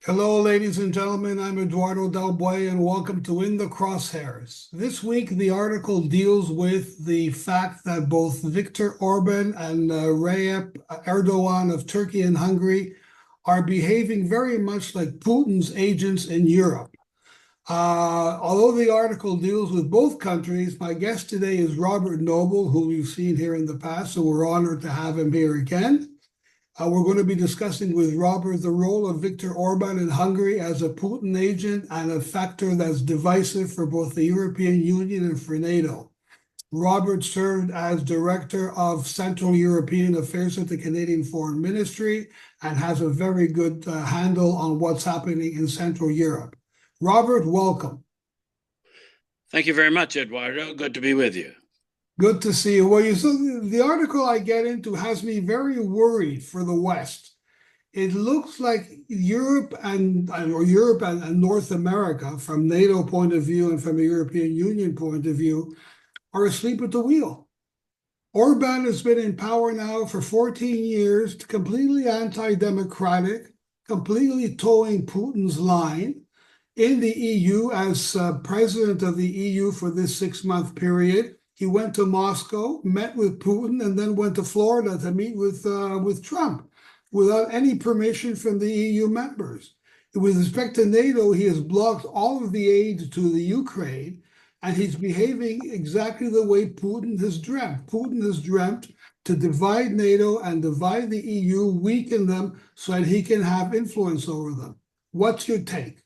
Hello, ladies and gentlemen. I'm Eduardo Del Boy, and welcome to In the Crosshairs. This week, the article deals with the fact that both Viktor Orban and Recep Erdogan of Turkey and Hungary are behaving very much like Putin's agents in Europe. Although the article deals with both countries, my guest today is Robert Noble, who we've seen here in the past, so we're honored to have him here again. We're going to be discussing with Robert the role of Viktor Orban in Hungary as a Putin agent and a factor that's divisive for both the European Union and for NATO. Robert served as Director of Central European Affairs at the Canadian Foreign Ministry and has a very good handle on what's happening in Central Europe. Robert, welcome. Thank you very much, Eduardo. Good to be with you. Good to see you. Well, the article I get into has me very worried for the West. It looks like Europe and North America, from NATO point of view and from a European Union point of view, are asleep at the wheel. Orban has been in power now for 14 years, completely anti-democratic, completely towing Putin's line in the EU as president of the EU for this 6-month period. He went to Moscow, met with Putin, and then went to Florida to meet with Trump without any permission from the EU members. With respect to NATO, he has blocked all of the aid to the Ukraine, and he's behaving exactly the way Putin has dreamt. Putin has dreamt to divide NATO and divide the EU, weaken them so that he can have influence over them. What's your take?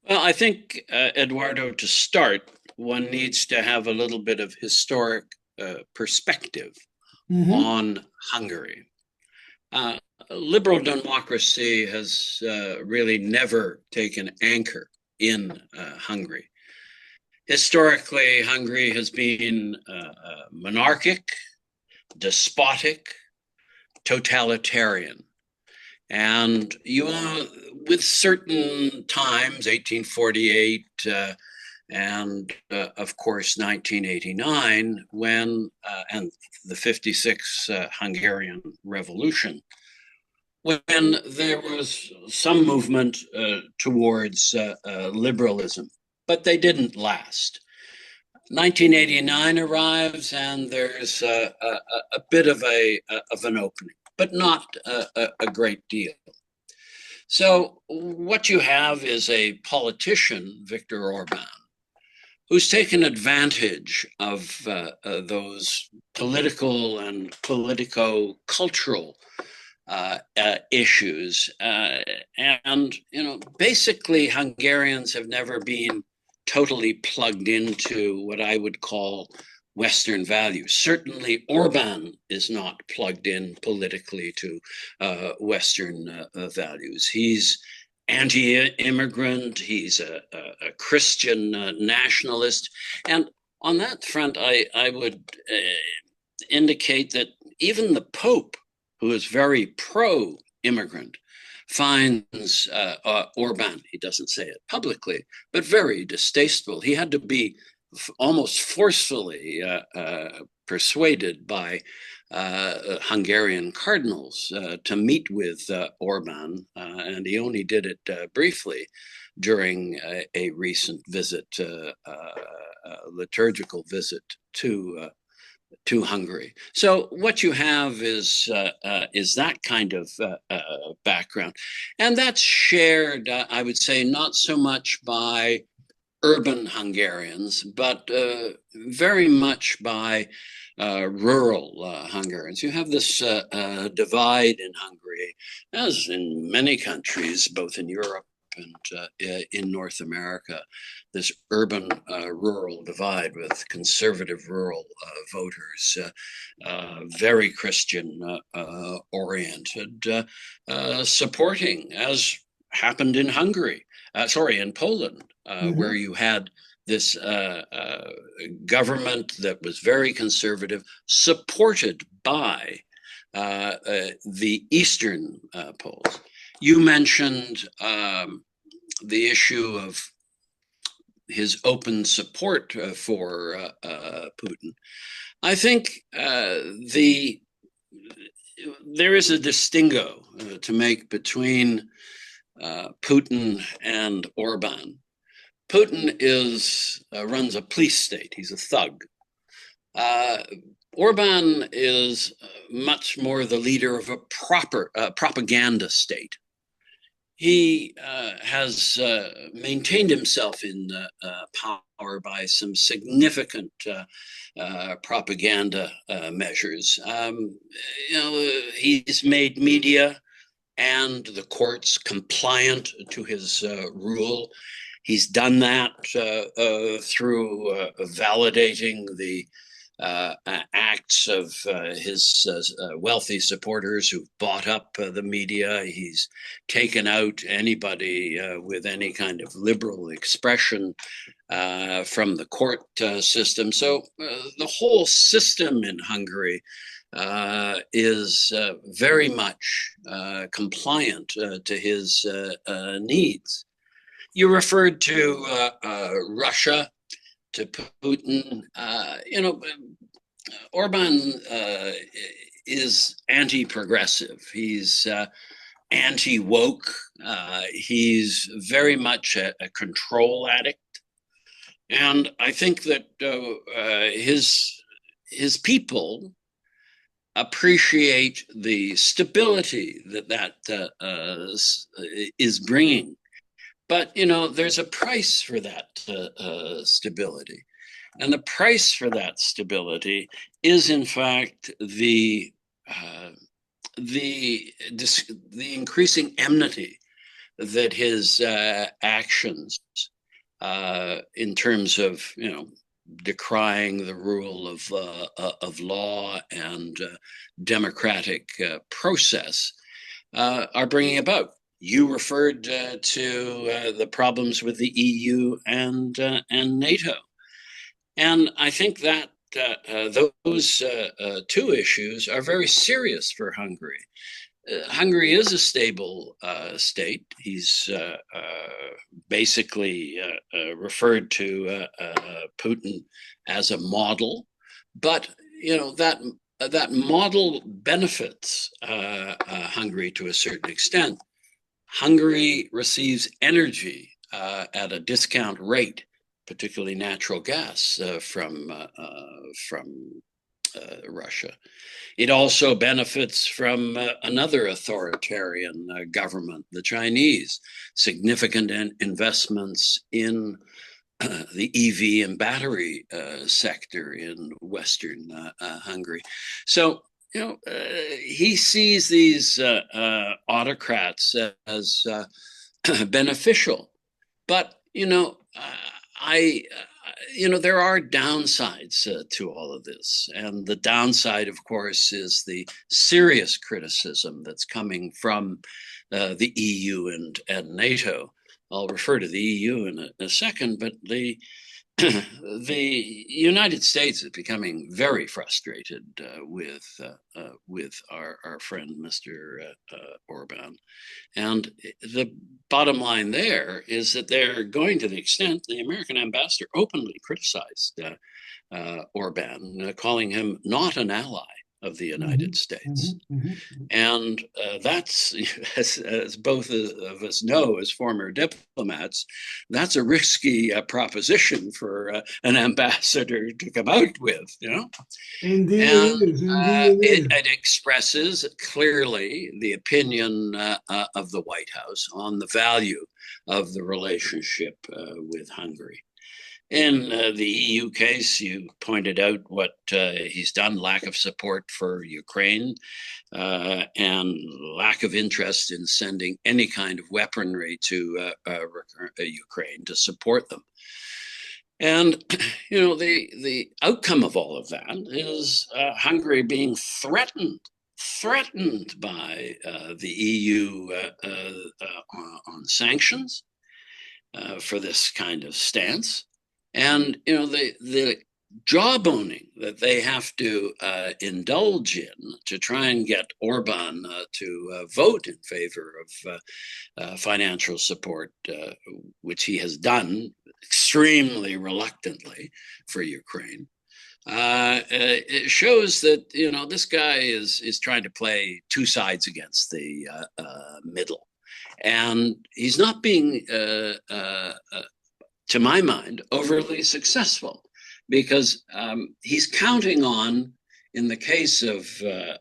Well, I think, Eduardo, to start, one needs to have a little bit of historic perspective Mm-hmm. on Hungary. Uh, Liberal democracy has really never taken anchor in Hungary. Historically, Hungary has been monarchic, despotic, totalitarian. And you are, with certain times, 1848, and of course 1989, and the 56 Hungarian Revolution, when there was some movement towards liberalism, but they didn't last. 1989 arrives, and there's a bit of an opening, but not a great deal. So what you have is a politician, Viktor Orban, who's taken advantage of those political and politico-cultural issues. And, basically Hungarians have never been totally plugged into what I would call Western values. Certainly, Orban is not plugged in politically to Western values. He's anti-immigrant. He's a Christian nationalist, and on that front, I would indicate that even the Pope, who is very pro-immigrant, finds Orban, he doesn't say it publicly, but very distasteful. He had to be almost forcefully persuaded by Hungarian cardinals to meet with Orban, and he only did it briefly during a recent visit, liturgical visit to Hungary. So what you have is that kind of background, and that's shared, I would say, not so much by urban Hungarians, but very much by rural Hungarians. You have this divide in Hungary, as in many countries, both in Europe and in North America, this urban rural divide with conservative rural voters, very Christian oriented, supporting, as happened in in Poland, where Mm-hmm. you had this government that was very conservative, supported by the Eastern Poles. You mentioned the issue of his open support for Putin. I think there is a distingo to make between Putin and Orban. Putin runs a police state. He's a thug. Uh, Orban is much more the leader of a proper propaganda state. He has maintained himself in power by some significant propaganda measures. He's made media and the courts compliant to his rule. He's done that through validating the acts of his wealthy supporters who've bought up the media. He's taken out anybody with any kind of liberal expression from the court system. So the whole system in Hungary is very much compliant to his needs. You referred to Russia, to Putin. Orban is anti-progressive. He's anti-woke. He's very much a control addict. And I think that his people appreciate the stability that is bringing. But, there's a price for that stability. And the price for that stability is, in fact, the increasing enmity that his actions in terms of, decrying the rule of law and democratic process are bringing about. You referred to the problems with the EU and NATO, and I think that those two issues are very serious for Hungary. Hungary is a stable state. He's basically referred to Putin as a model, but that model benefits Hungary to a certain extent. Hungary receives energy at a discount rate, particularly natural gas from Russia. It also benefits from another authoritarian government, the Chinese, significant investments in the EV and battery sector in Western Hungary. So, he sees these autocrats as beneficial, but there are downsides to all of this, and the downside, of course, is the serious criticism that's coming from the EU and NATO. I'll refer to the EU in a second, but the United States is becoming very frustrated with our friend Mr. Orban, and the bottom line there is that they're going to the extent the American ambassador openly criticized Orban, calling him not an ally of the United States. And that's, as both of us know as former diplomats, that's a risky proposition for an ambassador to come out with, Indeed, and it expresses clearly the opinion of the White House on the value of the relationship with Hungary. In the EU case, you pointed out what he's done, lack of support for Ukraine and lack of interest in sending any kind of weaponry to Ukraine to support them. And, the outcome of all of that is Hungary being threatened by the EU on sanctions for this kind of stance. And, the jawboning that they have to indulge in to try and get Orban to vote in favor of financial support, which he has done extremely reluctantly for Ukraine, it shows that, this guy is trying to play two sides against the middle. And he's not being, to my mind, overly successful because he's counting on, in the case of the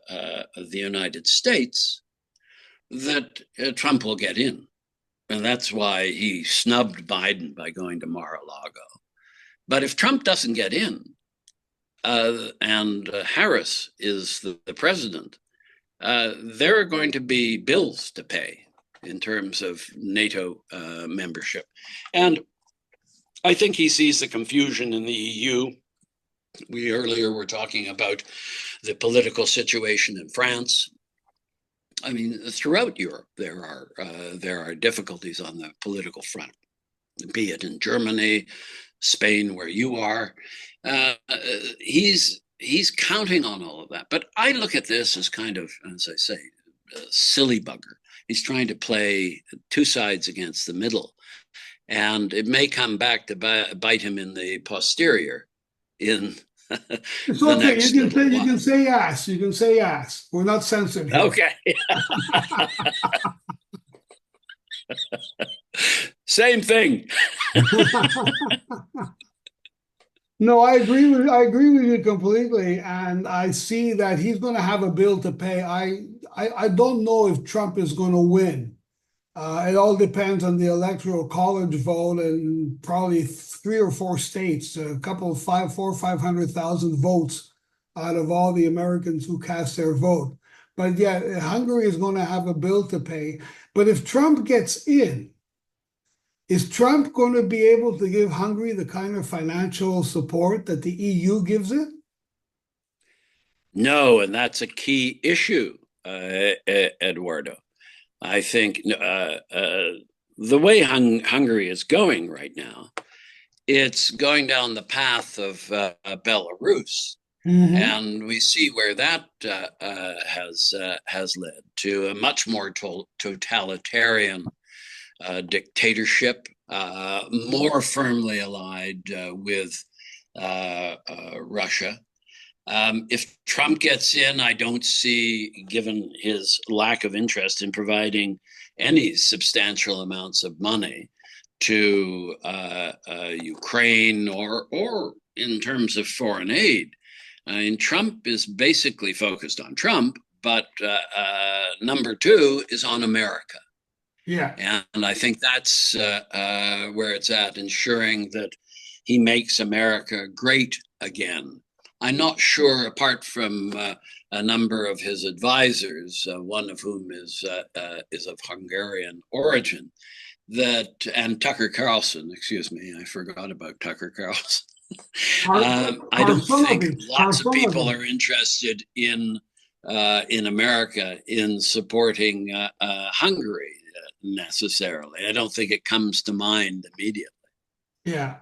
United States, that Trump will get in. And that's why he snubbed Biden by going to Mar-a-Lago. But if Trump doesn't get in, and Harris is the president, there are going to be bills to pay in terms of NATO membership. And I think he sees the confusion in the EU. We earlier were talking about the political situation in France. I mean, throughout Europe, there are difficulties on the political front, be it in Germany, Spain, where you are. He's counting on all of that. But I look at this as kind of, as I say, a silly bugger. He's trying to play two sides against the middle. And it may come back to bite him in the posterior in It's the okay. next You can say little you while. can say yes. You can say yes. We're not censored here. Okay. Same thing. No, I agree with you completely, and I see that he's going to have a bill to pay. I don't know if Trump is going to win. It all depends on the electoral college vote and probably 3 or 4 states, a couple of 500,000 votes out of all the Americans who cast their vote. But yeah, Hungary is going to have a bill to pay. But if Trump gets in, is Trump going to be able to give Hungary the kind of financial support that the EU gives it? No, and that's a key issue, Eduardo. I think the way Hungary is going right now, it's going down the path of Belarus. Mm-hmm. And we see where that has led to a much more totalitarian dictatorship, more firmly allied with Russia. If Trump gets in, I don't see, given his lack of interest in providing any substantial amounts of money to Ukraine or in terms of foreign aid. I mean, Trump is basically focused on Trump, but number two is on America. Yeah. And I think that's where it's at, ensuring that he makes America great again. I'm not sure, apart from a number of his advisors, one of whom is of Hungarian origin, and Tucker Carlson, excuse me, I forgot about Tucker Carlson. I don't think lots of people are interested in America in supporting Hungary necessarily. I don't think it comes to mind immediately. Yeah.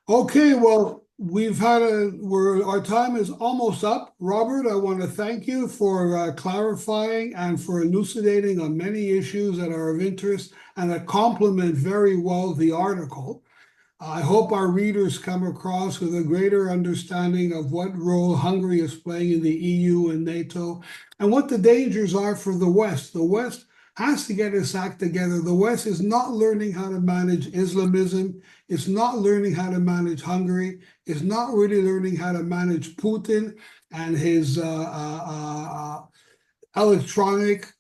Okay, well, our time is almost up. Robert, I want to thank you for clarifying and for elucidating on many issues that are of interest and that complement very well the article. I hope our readers come across with a greater understanding of what role Hungary is playing in the EU and NATO and what the dangers are for the West. The West has to get its act together. The West is not learning how to manage Islamism. It's not learning how to manage Hungary. It's not really learning how to manage Putin and his electronic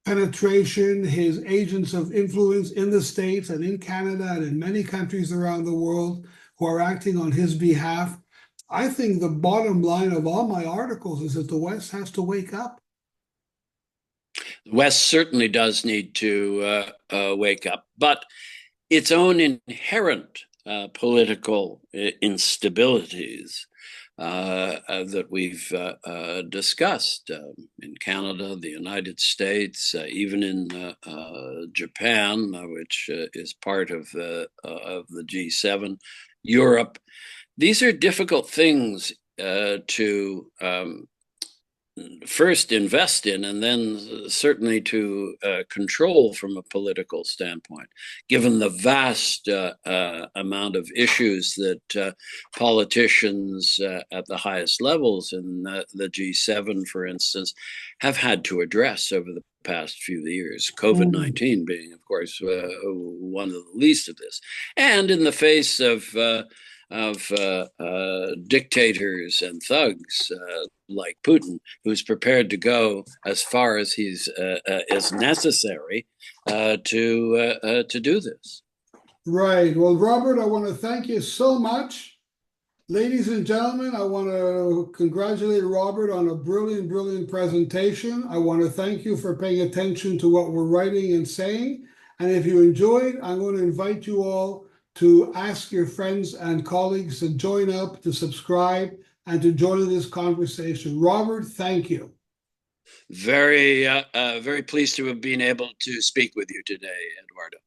penetration, his agents of influence in the States and in Canada and in many countries around the world who are acting on his behalf. I think the bottom line of all my articles is that the West has to wake up. The West certainly does need to wake up, but its own inherent political instabilities that we've discussed in Canada, the United States, even in Japan, which is part of the G7, Europe. These are difficult things to first invest in and then certainly to control from a political standpoint, given the vast amount of issues that politicians at the highest levels in the G7, for instance, have had to address over the past few years, COVID-19 being, of course, one of the least of this. And in the face of dictators and thugs like Putin, who's prepared to go as far as he's is necessary to do this. Right. Well, Robert, I want to thank you so much. Ladies and gentlemen, I want to congratulate Robert on a brilliant, brilliant presentation. I want to thank you for paying attention to what we're writing and saying. And if you enjoyed, I'm going to invite you all to ask your friends and colleagues to join up, to subscribe, and to join this conversation. Robert, thank you. Very pleased to have been able to speak with you today, Eduardo.